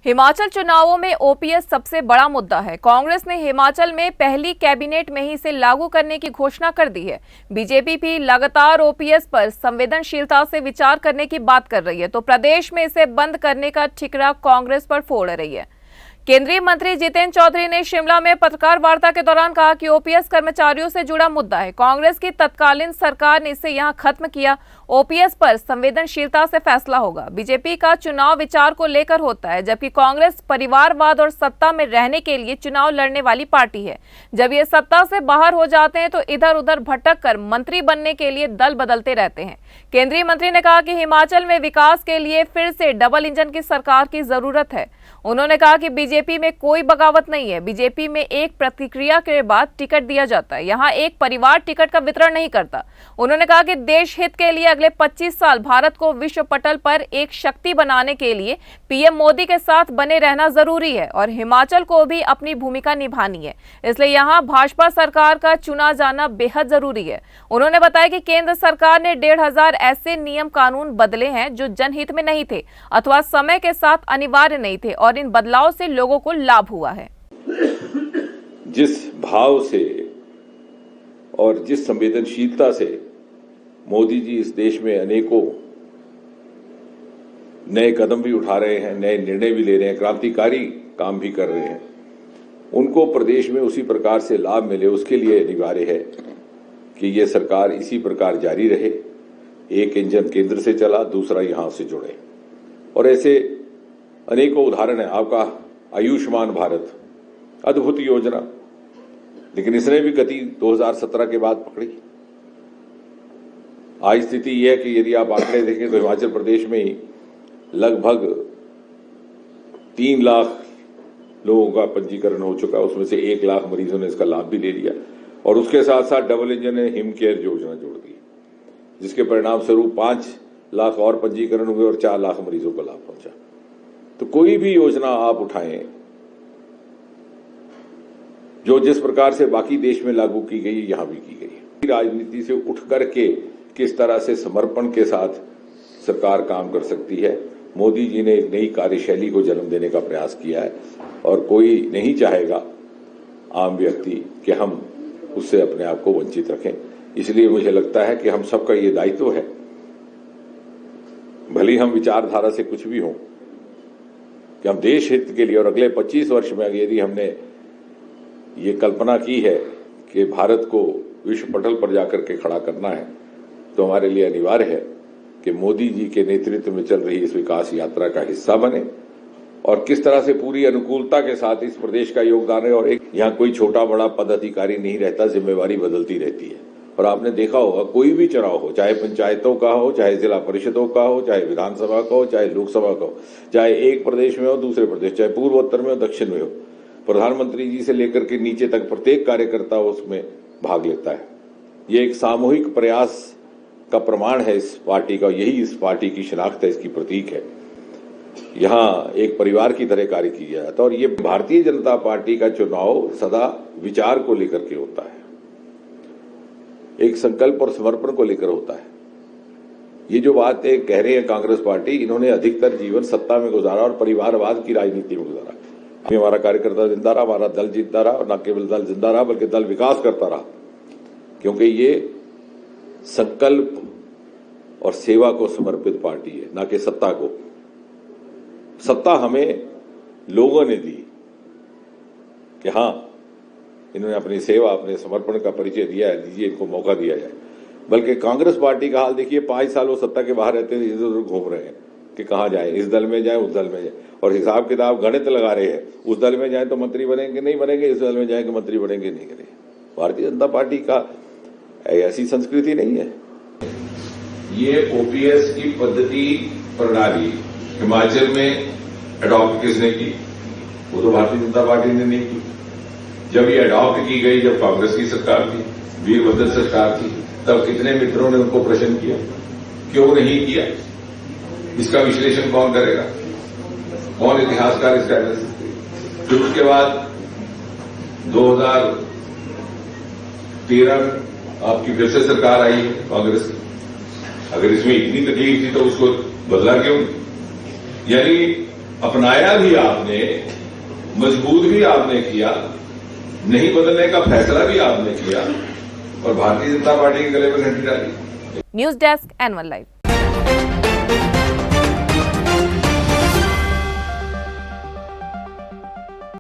हिमाचल चुनावों में ओपीएस सबसे बड़ा मुद्दा है। कांग्रेस ने हिमाचल में पहली कैबिनेट में ही इसे लागू करने की घोषणा कर दी है। बीजेपी भी लगातार ओपीएस पर संवेदनशीलता से विचार करने की बात कर रही है, तो प्रदेश में इसे बंद करने का ठिकरा कांग्रेस पर फोड़ रही है। केंद्रीय मंत्री जितेंद्र चौधरी ने शिमला में पत्रकार वार्ता के दौरान कहा कि ओपीएस कर्मचारियों से जुड़ा मुद्दा है। कांग्रेस की तत्कालीन सरकार ने इसे यहां खत्म किया। ओपीएस पर संवेदनशीलता से फैसला होगा। बीजेपी का चुनाव विचार को लेकर होता है, जबकि कांग्रेस परिवारवाद और सत्ता में रहने के लिए चुनाव लड़ने वाली पार्टी है। जब ये सत्ता से बाहर हो जाते हैं तो इधर उधर भटक कर मंत्री बनने के लिए दल बदलते रहते हैं। केंद्रीय मंत्री ने कहा कि हिमाचल में विकास के लिए फिर से डबल इंजन की सरकार की जरूरत है। उन्होंने कहा कि बीजेपी में कोई बगावत नहीं है। बीजेपी में एक प्रतिक्रिया के बाद टिकट दिया जाता है, यहाँ एक परिवार टिकट का वितरण नहीं करता। उन्होंने कहा कि देश हित के लिए अगले 25 साल भारत को विश्व पटल पर एक शक्ति बनाने के लिए पीएम मोदी के साथ बने रहना जरूरी है और हिमाचल को भी अपनी भूमिका निभानी है। इसलिए यहाँ भाजपा सरकार का चुना जाना बेहद जरूरी है। उन्होंने बताया कि केंद्र सरकार ने 1500 ऐसे नियम कानून बदले हैं जो जनहित में नहीं थे अथवा समय के साथ अनिवार्य नहीं थे और इन बदलाव से लोगों को लाभ हुआ है। जिस भाव से और जिस संवेदनशीलता से मोदी जी इस देश में अनेकों नए कदम भी उठा रहे हैं, नए निर्णय भी ले रहे हैं, क्रांतिकारी काम भी कर रहे हैं, उनको प्रदेश में उसी प्रकार से लाभ मिले, उसके लिए अनिवार्य है कि ये सरकार इसी प्रकार जारी रहे। एक इंजन केंद्र से चला, दूसरा यहां से जुड़े। और ऐसे अनेकों उदाहरण है। आपका आयुष्मान भारत अद्भुत योजना, लेकिन इसने भी गति 2017 के बाद पकड़ी। आज स्थिति यह है कि यदि आप आंकड़े देखें तो हिमाचल प्रदेश में ही लगभग 3 लाख लोगों का पंजीकरण हो चुका है। उसमें से 1 लाख मरीजों ने इसका लाभ भी ले लिया और उसके साथ साथ डबल इंजन ने हिम केयर योजना जोड़ दी, जिसके परिणाम स्वरूप 5 लाख और पंजीकरण हुए और 4 लाख मरीजों को लाभ पहुंचा। तो कोई भी योजना आप उठाएं जो जिस प्रकार से बाकी देश में लागू की गई, यहां भी की गई। राजनीति से उठ करके किस तरह से समर्पण के साथ सरकार काम कर सकती है, मोदी जी ने एक नई कार्यशैली को जन्म देने का प्रयास किया है और कोई नहीं चाहेगा आम व्यक्ति कि हम उससे अपने आप को वंचित रखें। इसलिए मुझे लगता है कि हम सबका ये दायित्व है, भले ही हम विचारधारा से कुछ भी हों, कि हम देश हित के लिए और अगले 25 वर्ष में यदि हमने ये कल्पना की है कि भारत को विश्व पटल पर जाकर के खड़ा करना है, तो हमारे लिए अनिवार्य है कि मोदी जी के नेतृत्व में चल रही इस विकास यात्रा का हिस्सा बने और किस तरह से पूरी अनुकूलता के साथ इस प्रदेश का योगदान है। और एक यहाँ कोई छोटा बड़ा पदाधिकारी नहीं रहता, जिम्मेवारी बदलती रहती है। और आपने देखा होगा कोई भी चुनाव हो, चाहे पंचायतों का हो, चाहे जिला परिषदों का हो, चाहे विधानसभा का हो, चाहे लोकसभा का हो, चाहे एक प्रदेश में हो दूसरे प्रदेश, चाहे पूर्वोत्तर में हो दक्षिण में हो, प्रधानमंत्री जी से लेकर के नीचे तक प्रत्येक कार्यकर्ता उसमें भाग लेता है। ये एक सामूहिक प्रयास का प्रमाण है इस पार्टी का, यही इस पार्टी की शिनाख्त है, इसकी प्रतीक है। यहाँ एक परिवार की तरह कार्य किया जाता है और ये भारतीय जनता पार्टी का चुनाव सदा विचार को लेकर के होता है, एक संकल्प और समर्पण को लेकर होता है। ये जो बातें कह रहे हैं कांग्रेस पार्टी, इन्होंने अधिकतर जीवन सत्ता में गुजारा और परिवारवाद की राजनीति में गुजारा। हमारा कार्यकर्ता जिंदा रहा, हमारा दल जिंदा रहा और न केवल दल जिंदा रहा बल्कि दल विकास करता रहा, क्योंकि ये संकल्प और सेवा को समर्पित पार्टी है, न कि सत्ता को। सत्ता हमें लोगों ने दी कि हाँ इन्होंने अपनी सेवा, अपने समर्पण का परिचय दिया है, दीजिए इनको मौका दिया जाए। बल्कि कांग्रेस पार्टी का हाल देखिए, 5 साल वो सत्ता के बाहर रहते हैं, इधर उधर घूम रहे हैं कि कहाँ जाए, इस दल में जाए, उस दल में जाए, और हिसाब किताब गणित लगा रहे हैं। उस दल में जाए तो मंत्री बनेंगे नहीं बनेंगे, इस दल में जाएंगे मंत्री बनेंगे नहीं बनेंगे। भारतीय जनता पार्टी का ऐसी संस्कृति नहीं है। ये ओपीएस की पद्धति प्रणाली हिमाचल में अडॉप्ट किसने की? वो तो भारतीय जनता पार्टी ने नहीं की। जब ये अडॉप्ट की गई, जब कांग्रेस की सरकार थी, वीरभद्र सरकार थी, तब कितने मित्रों ने उनको प्रश्न किया, क्यों नहीं किया? इसका विश्लेषण कौन करेगा? कौन इतिहासकार इसका एनालिसिस करेगा? फिर उसके बाद 2013 में आपकी फिर से सरकार आई है कांग्रेस की। अगर इसमें इतनी तकलीफ थी तो उसको बदला क्यों? यानी अपनाया भी आपने, मजबूत भी आपने किया, नहीं बदलने का फैसला भी आपने किया और भारतीय जनता पार्टी के गले में घंटी डाली। News desk N1 live.